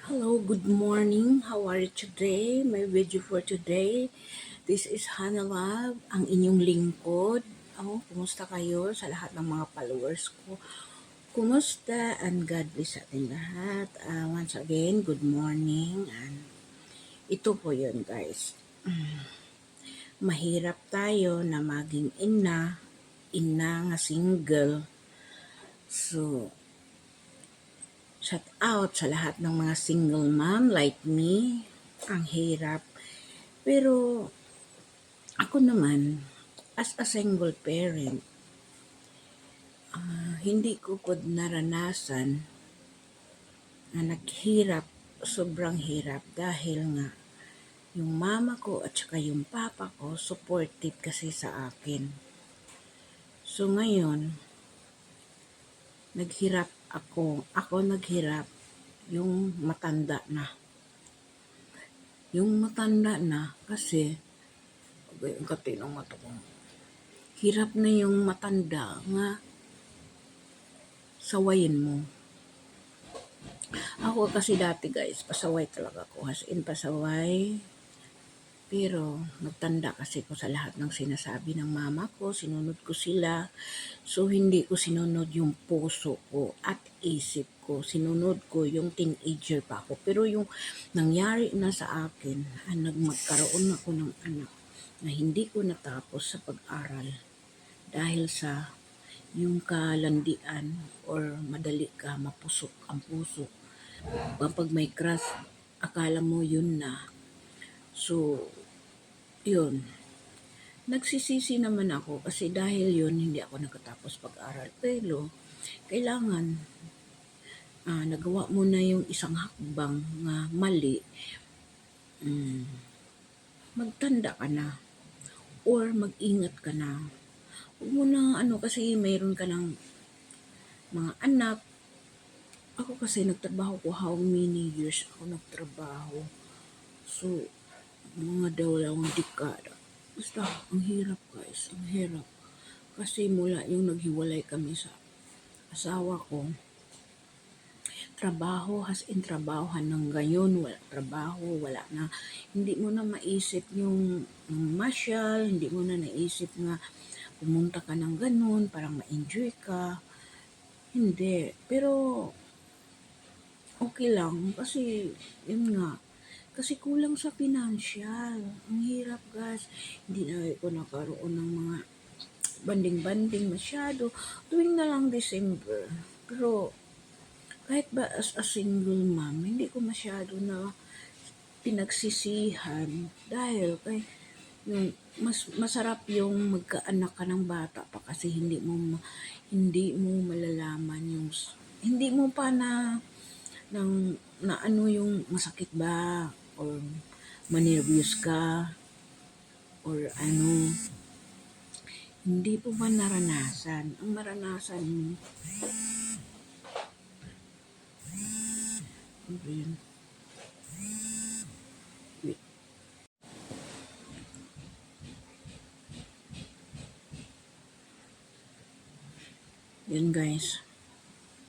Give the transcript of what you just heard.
Hello, good morning. How are you today? My video for today. This is Hannah Love, ang inyong lingkod. Kumusta kayo sa lahat ng mga followers ko? Kumusta and God bless sa ating lahat. Once again, good morning. And ito po yun guys. Mahirap tayo na maging ina nga single. So, shout out sa lahat ng mga single mom like me. Ang hirap. Pero ako naman, as a single parent, hindi ko po naranasan na naghirap, sobrang hirap dahil nga yung mama ko at saka yung papa ko supportive kasi sa akin. So ngayon, naghirap ako naghirap yung matanda na. Yung matanda na kasi, ang katinong mata ko. Hirap na yung matanda nga sawayin mo. Ako kasi dati guys, pasaway talaga ako. As in pasaway. Pero nagtanda kasi ko sa lahat ng sinasabi ng mama ko. Sinunod ko sila. So hindi ko sinunod yung puso ko at isip ko. Sinunod ko yung teenager pa ako. Pero yung nangyari na sa akin, magkaroon ako ng anak na hindi ko natapos sa pag-aral dahil sa yung kalandian or madali ka mapusok ang puso. Kapag may crush, akala mo yun na. So, yun. Nagsisisi naman ako kasi dahil yun hindi ako nakatapos pag-aral. Pero, kailangan nagawa mo na yung isang hakbang nga mali. Magtanda ka na or mag-ingat ka na. Huwag mo na kasi mayroon ka ng mga anak. Ako kasi nagtrabaho ko, how many years ako nagtrabaho. So, mga dalawang dekada. Basta, ang hirap guys, ang hirap. Kasi mula yung naghiwalay kami sa asawa ko, trabaho, has in trabaho hanggang ngayon, wala trabaho, wala na. Hindi mo na maisip yung masyal, hindi mo na naisip nga pumunta ka ng ganun, parang ma-enjoy ka. Hindi. Pero, okay lang kasi yun nga kasi kulang sa financial. Ang hirap guys, hindi na ako nakaroon ng mga banding-banding masyado tuwing na lang December. Pero kahit ba as a single mom, hindi ko masyado na pinagsisihan dahil kay yung mas masarap yung magkaanak ka ng bata pa kasi hindi mo malalaman yung hindi mo pa na ano yung masakit ba or manervyos ka or ano, hindi po ba naranasan? Ang maranasan mo wait. Yun guys,